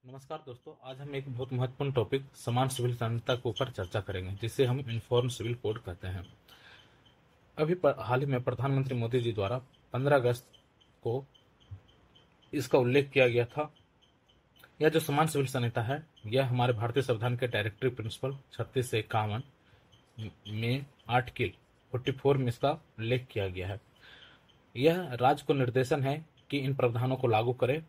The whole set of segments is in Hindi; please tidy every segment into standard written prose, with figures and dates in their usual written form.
नमस्कार दोस्तों, आज हम एक बहुत महत्वपूर्ण टॉपिक समान सिविल संविधान के ऊपर चर्चा करेंगे, जिसे हम इन्फॉर्म सिविल कोड कहते हैं। हाल ही में प्रधानमंत्री मोदी जी द्वारा 15 अगस्त को इसका उल्लेख किया गया था। यह जो समान सिविल संहिता है, यह हमारे भारतीय संविधान के डायरेक्टिव प्रिंसिपल 36 से 51 में आर्टिकल 44 में इसका उल्लेख किया गया है। यह राज्य को निर्देशन है कि इन प्रावधानों को लागू करे।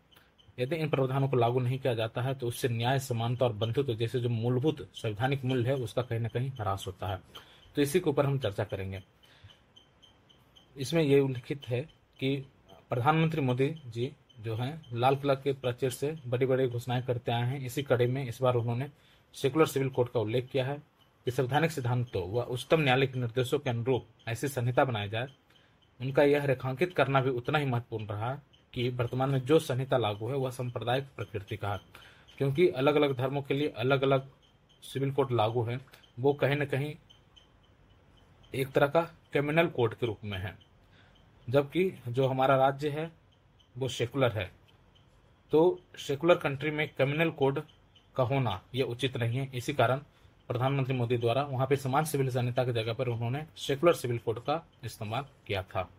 यदि इन प्रावधानों को लागू नहीं किया जाता है तो उससे न्याय, समानता और बंधुत्व जैसे जो मूलभूत संवैधानिक मूल्य है उसका कहीं न कहीं ह्रास होता है। तो इसी के ऊपर हम चर्चा करेंगे। इसमें यह उल्लिखित है कि प्रधानमंत्री मोदी जी जो हैं लाल किला के प्राचीर से बड़ी बड़ी घोषणाएं करते आए हैं। इसी कड़ी में इस बार उन्होंने सेकुलर सिविल कोड का उल्लेख किया है कि संवैधानिक सिद्धांतों व उच्चतम न्यायालय के निर्देशों के अनुरूप ऐसी संहिता बनाई जाए। उनका यह रेखांकित करना भी उतना ही महत्वपूर्ण रहा है कि वर्तमान में जो संहिता लागू है वह सांप्रदायिक प्रकृति का है, क्योंकि अलग अलग धर्मों के लिए अलग अलग सिविल कोड लागू है। वो कहीं न कहीं एक तरह का क्रिमिनल कोड के रूप में है, जबकि जो हमारा राज्य है वो सेकुलर है। तो सेकुलर कंट्री में क्रिमिनल कोड का होना यह उचित नहीं है। इसी कारण प्रधानमंत्री मोदी द्वारा वहां पे समान सिविल संहिता की जगह पर उन्होंने सेकुलर सिविल कोड का इस्तेमाल किया था।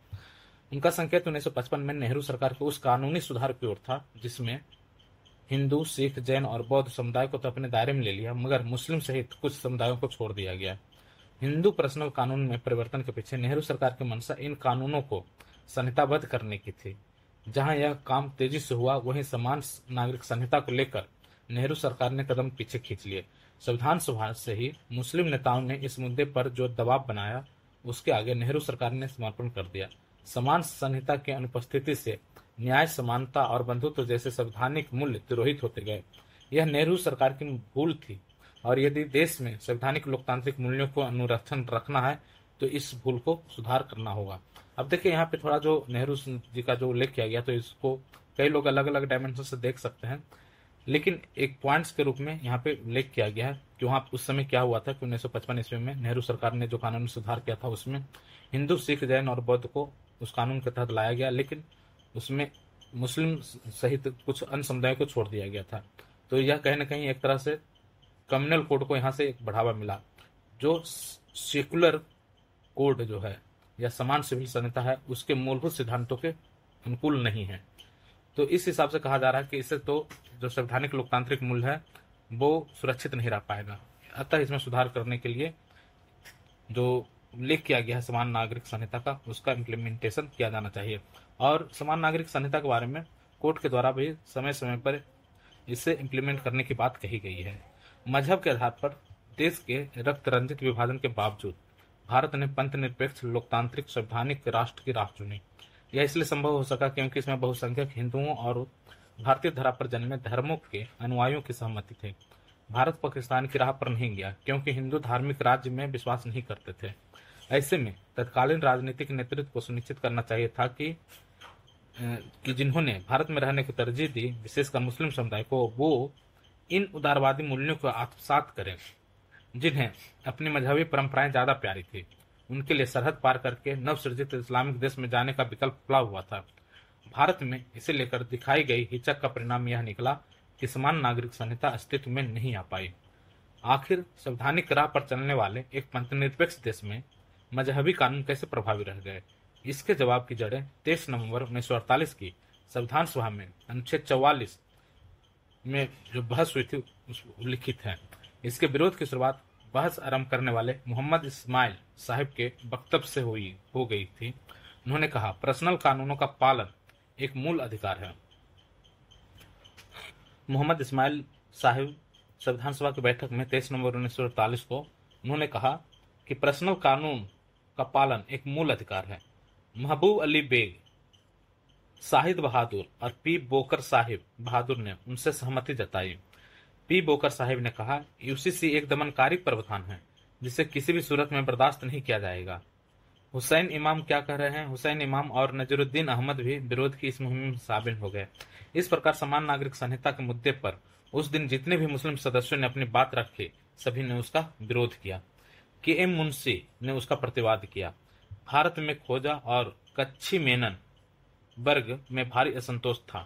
उनका संकेत 1955 में नेहरू सरकार के उस कानूनी सुधार की ओर था जिसमें हिंदू, सिख, जैन और बौद्ध समुदाय को तो अपने दायरे में ले लिया, मगर मुस्लिम सहित कुछ समुदायों को छोड़ दिया गया। हिंदू पर्सनल कानून में परिवर्तन के पीछे नेहरू सरकार की मंशा इन कानूनों को संहिताबद्ध करने की थी। जहां यह काम तेजी से हुआ, वहीं समान नागरिक संहिता को लेकर नेहरू सरकार ने कदम पीछे खींच लिए। संविधान सभा से ही मुस्लिम नेताओं ने इस मुद्दे पर जो दबाव बनाया, उसके आगे नेहरू सरकार ने समर्पण कर दिया। समान संहिता की अनुपस्थिति से न्याय, समानता और बंधुत्व जैसे संवैधानिक मूल्य तिरोहित होते गए। यह नेहरू सरकार की भूल थी, और यदि देश में संवैधानिक लोकतांत्रिक मूल्यों को अनुरक्षण रखना है तो इस भूल को सुधार करना होगा। अब देखिए, यहाँ पे थोड़ा जो नेहरू जी का जो उल्लेख किया गया, तो इसको कई लोग अलग अलग डायमेंशन से देख सकते हैं, लेकिन एक पॉइंट्स के रूप में यहाँ पे उल्लेख किया गया है कि वहाँ उस समय क्या हुआ था कि 1955 ईस्वी में नेहरू सरकार ने जो कानूनी सुधार किया था उसमें हिंदू, सिख, जैन और बौद्ध को उस कानून के तहत लाया गया, लेकिन उसमें मुस्लिम सहित कुछ अन्य समुदायों को छोड़ दिया गया था। तो यह कहीं न कहीं एक तरह से कम्युनल कोड को यहाँ से एक बढ़ावा मिला, जो सेकुलर कोड जो है या समान सिविल संहिता है उसके मूलभूत सिद्धांतों के अनुकूल नहीं है। तो इस हिसाब से कहा जा रहा है कि इससे तो जो संवैधानिक लोकतांत्रिक मूल्य है वो सुरक्षित नहीं रह पाएगा। अतः इसमें सुधार करने के लिए जो उल्लेख किया गया है समान नागरिक संहिता का, उसका इम्प्लीमेंटेशन किया जाना चाहिए। और समान नागरिक संहिता के बारे में कोर्ट के द्वारा भी समय समय पर इसे इम्प्लीमेंट करने की बात कही गई है। मजहब के आधार पर देश के रक्त रंजित विभाजन के बावजूद भारत ने पंथ निरपेक्ष लोकतांत्रिक संवैधानिक राष्ट्र की राह चुनी। यह इसलिए संभव हो सका क्योंकि इसमें बहुसंख्यक हिंदुओं और भारतीय धरा पर जन्मे धर्मों के अनुयायियों की सहमति थी। भारत पाकिस्तान की राह पर नहीं गया क्योंकि हिंदू धार्मिक राज्य में विश्वास नहीं करते थे। ऐसे में तत्कालीन राजनीतिक नेतृत्व को सुनिश्चित करना चाहिए था कि जिन्होंने भारत में रहने की तरजीह दी, विशेषकर मुस्लिम समुदाय को, वो इन उदारवादी मूल्यों को आत्मसात करें जिन्हें अपनी मजहबी परंपराएं ज्यादा प्यारी थी। उनके लिए सरहद पार करके नवसृजित इस्लामिक देश में जाने का विकल्प खुला हुआ था। भारत में इसे लेकर दिखाई गई हिचक का परिणाम यह निकला कि समान नागरिक संहिता अस्तित्व में नहीं आ पाई। आखिर संवैधानिक राह पर चलने वाले एक पंथनिरपेक्ष देश में मजहबी कानून कैसे प्रभावी रह गए? इसके जवाब की जड़ें 23 नवंबर 1948 की संविधान सभा में अनुच्छेद 44 में जो बहस हुई थी उस उल्लिखित है। इसके विरोध की शुरुआत बहस आरंभ करने वाले मोहम्मद इस्माइल साहिब के वक्तव्य से हो गई थी। उन्होंने कहा, पर्सनल कानूनों का पालन एक मूल अधिकार है। मोहम्मद इस्माइल साहिब संविधान सभा की बैठक में 23 नवंबर 1948 को उन्होंने कहा कि पर्सनल कानून का पालन एक मूल अधिकार है। महबूब अली बेग, शाहिद बहादुर और पी बोकर साहिब बहादुर ने उनसे सहमति जताई। पी बोकर साहिब ने कहा, यूसीसी एक दमनकारी प्रावधान है जिसे किसी भी सूरत में बर्दाश्त नहीं किया जाएगा। हुसैन इमाम क्या कह रहे हैं? हुसैन इमाम और नजरुद्दीन अहमद भी विरोध की इस मुहिम में शामिल हो गए। इस प्रकार समान नागरिक संहिता के मुद्दे पर उस दिन जितने भी मुस्लिम सदस्यों ने अपनी बात रखी, सभी ने उसका विरोध किया। के एम मुंशी ने उसका प्रतिवाद किया। भारत में खोजा और कच्छी मेनन वर्ग में भारी असंतोष था।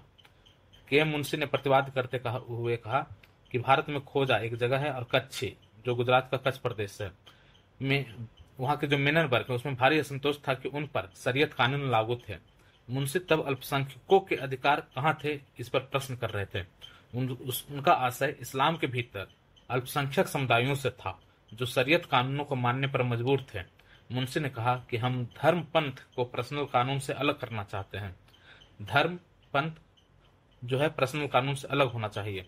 के एम मुंशी ने प्रतिवाद करते हुए कहा कि भारत में खोजा एक जगह है और कच्छ, जो गुजरात का कच्छ प्रदेश है, में वहां के जो मिनरबर्ग है उसमें भारी असंतोष था कि उन पर शरीयत कानून लागू थे। मुंशी तब अल्पसंख्यकों के अधिकार कहाँ थे इस पर प्रश्न कर रहे थे। उनका आशय इस्लाम के भीतर अल्पसंख्यक समुदायों से था जो शरीयत कानूनों को मानने पर मजबूर थे। मुंशी ने कहा कि हम धर्म पंथ को पर्सनल कानून से अलग करना चाहते हैं। धर्म पंथ जो है पर्सनल कानून से अलग होना चाहिए।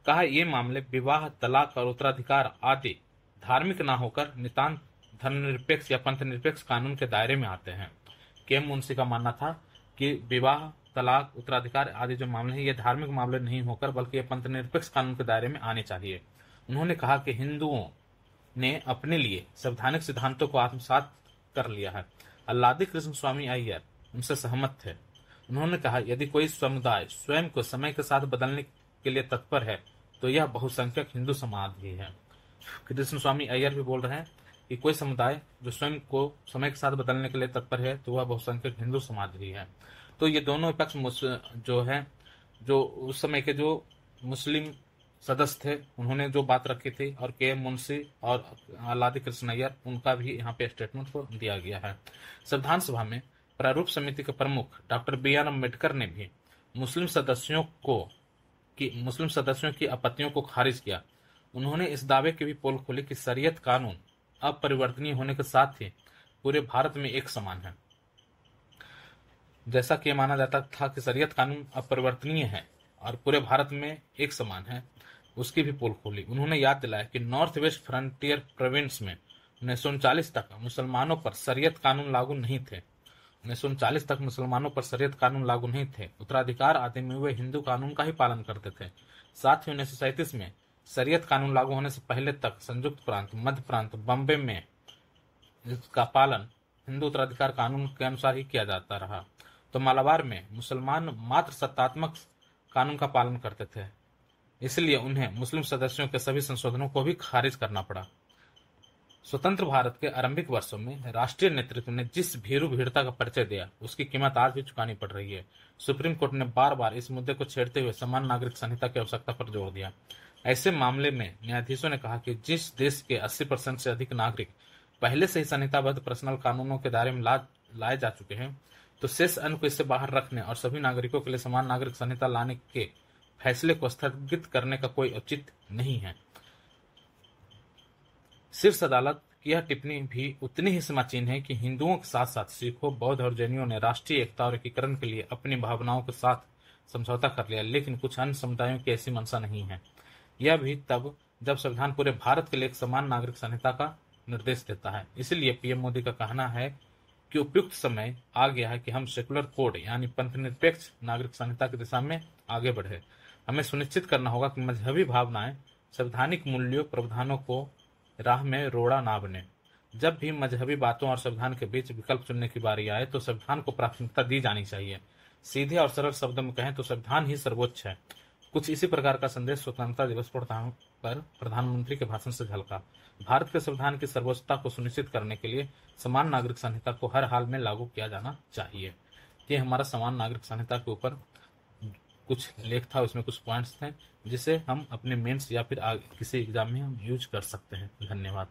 कहा ये मामले विवाह, तलाक और उत्तराधिकार आदि धार्मिक ना होकर नितांत धर्मनिरपेक्ष या पंथ निरपेक्ष कानून के दायरे में आते हैं। के एम मुंशी का मानना था कि विवाह, तलाक, उत्तराधिकार आदि जो मामले हैं ये धार्मिक मामले नहीं होकर बल्कि ये पंथ निरपेक्ष कानून के दायरे में आने चाहिए। उन्होंने कहा कि हिंदुओं ने अपने लिए संवैधानिक सिद्धांतों को आत्मसात कर लिया है। अल्लादी कृष्ण स्वामी अय्यर उनसे सहमत थे। उन्होंने कहा यदि कोई समुदाय स्वयं को समय के साथ बदलने के लिए तत्पर है तो यह बहुसंख्यक हिंदू समाज ही है। कृष्ण स्वामी अय्यर भी बोल रहे हैं कि कोई समुदाय जो स्वयं को समय के साथ बदलने के लिए तत्पर है तो वह बहुसंख्यक हिंदू समाज ही है। तो ये दोनों विपक्ष जो है, जो उस समय के जो मुस्लिम सदस्य थे उन्होंने जो बात रखी थी, और के एम मुंशी और अल्लादी कृष्ण अय्यर उनका भी यहाँ पे स्टेटमेंट को दिया गया है। संविधान सभा में प्रारूप समिति के प्रमुख डॉक्टर बी आर अम्बेडकर ने भी मुस्लिम सदस्यों की आपत्तियों को खारिज किया। उन्होंने इस दावे की भी पोल खोली कि शरीयत कानून अपरिवर्तनीय होने के साथ ही पूरे भारत में एक समान है। जैसा कि माना जाता था कि शरीयत कानून अपरिवर्तनीय है और पूरे भारत में एक समान है, उसकी भी पोल खोली। उन्होंने याद दिलाया कि नॉर्थ वेस्ट फ्रंटियर प्रोविंस में 1939 तक मुसलमानों पर शरीयत कानून लागू नहीं थे। 1939 तक मुसलमानों पर शरीयत कानून लागू नहीं थे। उत्तराधिकार आदि में वे हिंदू कानून का ही पालन करते थे। साथ ही 1937 में शरीयत कानून लागू होने से पहले तक संयुक्त प्रांत, मध्य प्रांत, बॉम्बे में इसका पालन हिंदू उत्तराधिकार कानून के अनुसार ही किया जाता रहा। तो मालाबार में मुसलमान मात्र सत्तात्मक कानून का पालन करते थे, इसलिए उन्हें मुस्लिम सदस्यों के सभी संशोधनों को भी खारिज करना पड़ा। स्वतंत्र भारत के आरंभिक वर्षों में राष्ट्रीय नेतृत्व ने जिस भीरू भीड़ता का परिचय दिया उसकी कीमत आज भी चुकानी पड़ रही है। सुप्रीम कोर्ट ने बार बार इस मुद्दे को छेड़ते हुए समान नागरिक संहिता की आवश्यकता पर जोर दिया। ऐसे मामले में न्यायाधीशों ने कहा कि जिस देश के 80% से अधिक नागरिक पहले से ही संहिताबद्ध पर्सनल कानूनों के दायरे में लाए जा चुके हैं, तो शेष अन्य को इससे बाहर रखने और सभी नागरिकों के लिए समान नागरिक संहिता लाने के फैसले को स्थगित करने का कोई औचित्य नहीं है। शीर्ष अदालत की यह टिप्पणी भी उतनी ही समाचीन है कि हिंदुओं के साथ साथ सिखों, बौद्ध और जैनियों ने राष्ट्रीय एकता और एकीकरण के लिए अपनी भावनाओं के साथ समझौता कर लिया, लेकिन कुछ अन्य समुदायों की ऐसी मंशा नहीं है। यह भी तब जब संविधान पूरे भारत के लिए एक समान नागरिक संहिता का निर्देश देता है। इसलिए पीएम मोदी का कहना है कि उपयुक्त समय आ गया है कि हम सेकुलर कोड यानी पंथ निरपेक्ष नागरिक संहिता की दिशा में आगे बढ़े। हमें सुनिश्चित करना होगा कि मजहबी भावनाएं संवैधानिक मूल्यों, प्रावधानों को राह में रोड़ा ना बने। जब भी मजहबी बातों और संविधान के बीच विकल्प चुनने की बारी आए तो संविधान को प्राथमिकता दी जानी चाहिए। सीधे और सरल शब्दों में कहें तो संविधान ही सर्वोच्च है। कुछ इसी प्रकार का संदेश स्वतंत्रता दिवस पर प्रधानमंत्री के भाषण से झलका। भारत के संविधान की सर्वोच्चता को सुनिश्चित करने के लिए समान नागरिक संहिता को हर हाल में लागू किया जाना चाहिए। ये हमारा समान नागरिक संहिता के ऊपर कुछ लेख था, उसमें कुछ पॉइंट्स थे जिसे हम अपने मेंस या फिर किसी एग्जाम में हम यूज कर सकते हैं। धन्यवाद।